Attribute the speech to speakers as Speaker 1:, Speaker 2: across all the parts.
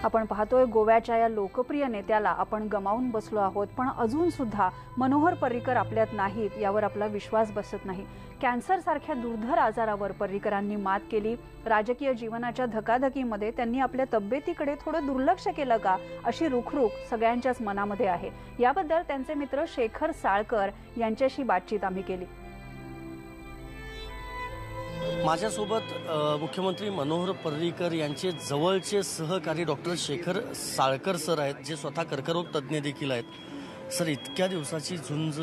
Speaker 1: आपण पाहतोय गोव्याच्या या लोकप्रिय नेत्याला आपण गमावून बसलो आहोत, पण अजून सुद्धा मनोहर पर्रीकर आपल्यात नाहीत यावर आपला विश्वास बसत नाही। कॅन्सर सारख्या दुर्धर आजारावर पर्रीकरांनी मात केली। राजकीय जीवनाच्या धकाधकीमध्ये त्यांनी आपल्या तब्येतीकडे थोडं दुर्लक्ष केलं का अशी रुखरुख सगळ्यांच्याच मनामध्ये आहे। याबद्दल त्यांचे मित्र शेखर साळकर यांच्याशी बातचीत आम्ही केली।
Speaker 2: माझ्यासोबत मुख्यमंत्री मनोहर पर्रीकर यांचे जवळचे सहकारी डॉक्टर शेखर साळकर सर आहेत, जे स्वतः कर्करोग तज्ज्ञ देखील आहेत। सर, इतक्या दिवसाची झुंज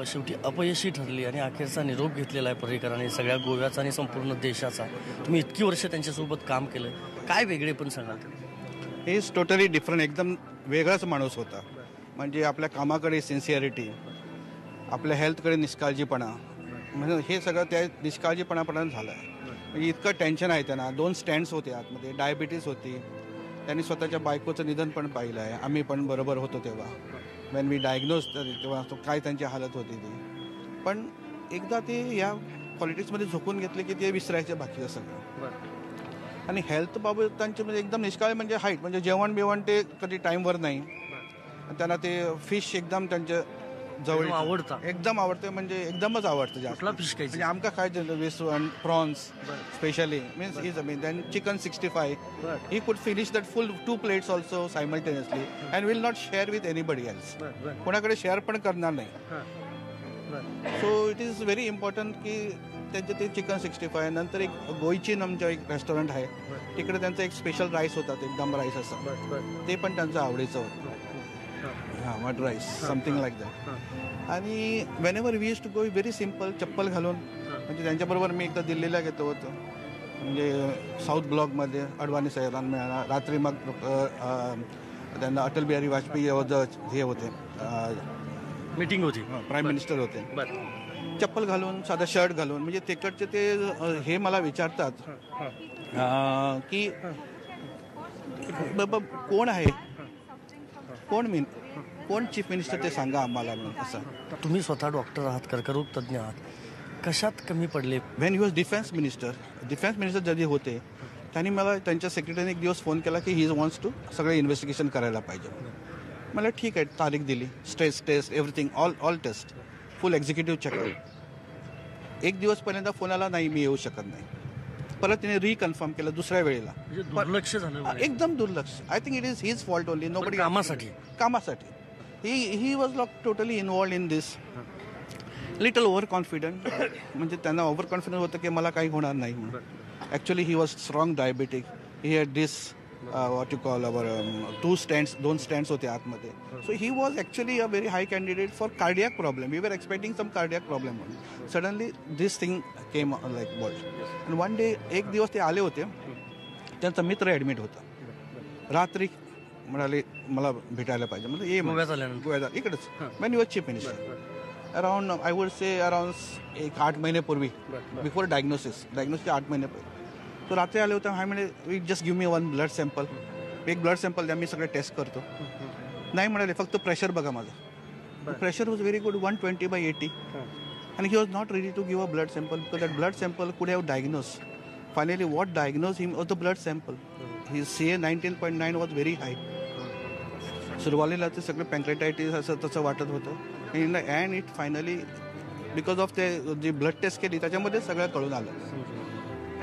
Speaker 2: शेवटी अपयशी ठरली आणि अखेरचा निरोप घेतलेला आहे पर्रीकरांनी, सगळ्या गोव्याचा आणि संपूर्ण देशाचा। तुम्ही इतकी वर्ष त्यांच्यासोबत काम केलं, काय वेगळे पण सांगाल?
Speaker 3: ही इज टोटली डिफरंट, एकदम वेगळाच माणूस होता। म्हणजे आपल्या कामाकडे सिन्सिअरिटी, आपल्या हेल्थकडे निष्काळजीपणा, म्हणजे हे सगळं त्या निष्काळजीपणापर्यंत झालं आहे। म्हणजे इतकं टेन्शन आहे त्यांना। 2 स्टँड्स होते आतमध्ये, डायबिटीस होती, त्यांनी स्वतःच्या बायकोचं निधन पण पाहिलं आहे। आम्ही पण बरोबर होतो तेव्हा, वेन वी डायग्नोज, तेव्हा काय त्यांची हालत होती ती। पण एकदा ते या पॉलिटिक्समध्ये झोकून घेतले की ते विसरायचे बाकीचं सगळं। आणि हेल्थ बाबत त्यांचे म्हणजे एकदम निष्काळी, म्हणजे हाईट, म्हणजे जेवण बिवण ते कधी टाईमवर नाही। त्यांना ते फिश एकदम त्यांच्या जवळ
Speaker 2: आवडतं,
Speaker 3: एकदम आवडते, म्हणजे एकदमच आवडतं जास्त।
Speaker 2: फिश
Speaker 3: म्हणजे आमका खायचं वेसू आणि prawns specially means is then chicken 65 he could finish that full 2 plates also simultaneously and will not share with anybody else. कोणाकडे शेअर पण करणार नाही। So it is very important की त्यांचे ते चिकन 65। नंतर एक गोईचीन आमच्या एक रेस्टॉरंट आहे, तिकडे त्यांचा एक स्पेशल राईस होता, एकदम राईस असं, ते पण त्यांचं आवडीचं होतं। हां, mud rice something like that. आणि whenever we use to go very simple, चप्पल घालून। म्हणजे त्यांच्याबरोबर मी एकदा दिल्लीला घेतो होतो, म्हणजे साऊथ ब्लॉकमध्ये अडवाणी साहेबांना मिळाला रात्री। मग त्यांना अटल बिहारी वाजपेयी हे होते,
Speaker 2: मीटिंग होती,
Speaker 3: प्राईम मिनिस्टर होते। चप्पल घालून, साधा शर्ट घालून, म्हणजे तिकडचे ते हे मला विचारतात की बाबा कोण आहे, कोण चीफ मिनिस्टर ते सांगा आम्हाला म्हणून। असं
Speaker 2: तुम्ही स्वतः डॉक्टर आहात, कर्करोग तज्ज्ञ आहात, कशात कमी पडले?
Speaker 3: When he was defence minister जरी होते, त्यांनी मला त्यांच्या सेक्रेटरीने एक दिवस फोन केला की ही वॉन्ट्स टू सगळे इन्व्हेस्टिगेशन करायला पाहिजे। मला ठीक आहे, तारीख दिली, stress test, everything, all test, full executive checkup. एक दिवस पहिल्यांदा फोन आला, नाही मी येऊ शकत नाही। परत तिने रिकन्फर्म केलं दुसऱ्या वेळेला,
Speaker 2: दुर्लक्ष झालं,
Speaker 3: एकदम दुर्लक्ष। I think it is his fault only, nobody. कामासाठी he was not totally involved in this. Little over confident, म्हणजे त्यांना ओव्हर कॉन्फिडन्स होतं की मला काही होणार नाही म्हणून। Actually he was strong diabetic, he had this what you call our 2 stands होते आतमध्ये। So he was actually a very high candidate for cardiac problem. We were expecting some cardiac problem म्हणून। Suddenly this thing came like bolt. आणि one day एक दिवस ते आले होते, त्यांचा मित्र ॲडमिट होता। रात्री म्हणाले मला भेटायला पाहिजे, म्हणजे ये गोव्यात इकडेच, Wien you was chief minister. Around I would say around एक 8 महिन्यापूर्वी, बिफोर डायग्नोसिसच्या 8 महिन्यापूर्वी तो रात्री आले होते। हा म्हणे we just give me 1 blood sample, एक ब्लड सॅम्पल द्या, मी सगळे टेस्ट करतो। नाही म्हणाले, फक्त प्रेशर बघा माझं। Pressure was very good, 120/80, and he was not ready to give a blood sample because that blood sample could have diagnosed. Finally, what diagnosed him was the blood sample. His CA 19.9 was very high. सुरुवातीला ते सगळं पॅन्क्रेटायटिस असं तसं वाटत होतं। In the end it finally because of ते जी blood taste केली त्याच्यामध्ये सगळं कळून आलं।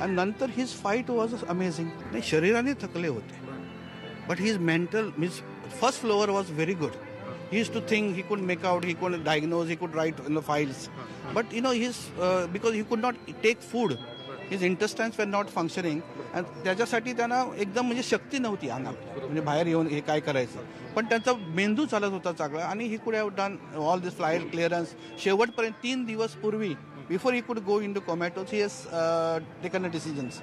Speaker 3: आणि नंतर हिज फाईट वॉज अमेझिंग। नाही, शरीराने थकले होते, but his mental means first floor was very good. He used to think he could make out, he could diagnose, he could write in the files. But you know, because he could not take food, his intestines were not functioning. And त्याच्यासाठी त्यांना एकदम म्हणजे शक्ती नव्हती अंगात, म्हणजे बाहेर येऊन हे काय करायचं। पण त्यांचा मेंदू चालत होता चांगला, आणि he could have done all this flyer clearance. शेवटपर्यंत 3 दिवस पूर्वी, before he could go into comatose, he has taken a decisions.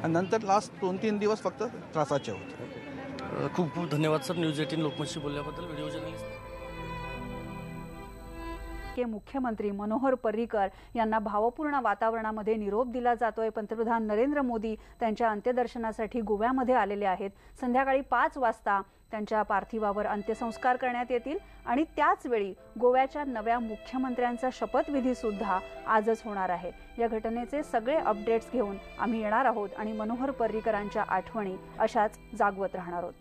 Speaker 3: आणि नंतर लास्ट 2-3 दिवस फक्त त्रासाचे होते।
Speaker 2: खूप खूप धन्यवाद सर, न्यूज 18 लोकमतशी बोलल्याबद्दल। व्हिडिओ जर्नलिस्ट
Speaker 1: के मुख्यमंत्री मनोहर पर्रीकर यांना भावपूर्ण वातावरणामध्ये निरोप दिला जातोय। पंतप्रधान नरेंद्र मोदी त्यांच्या अंत्यदर्शनासाठी गोव्यामध्ये आलेले आहेत। संध्याकाळी 5 वाजता त्यांच्या पार्थिवावर अंत्यसंस्कार करण्यात येतील आणि त्याच वेळी गोव्याच्या नव्या मुख्यमंत्र्यांचा शपथविधी सुद्धा आजच होणार आहे. या घटनेचे सगळे अपडेट्स घेऊन आम्ही येणार आहोत आणि मनोहर पर्रीकरांच्या आठवणी अशाच जागवत राहणार आहोत.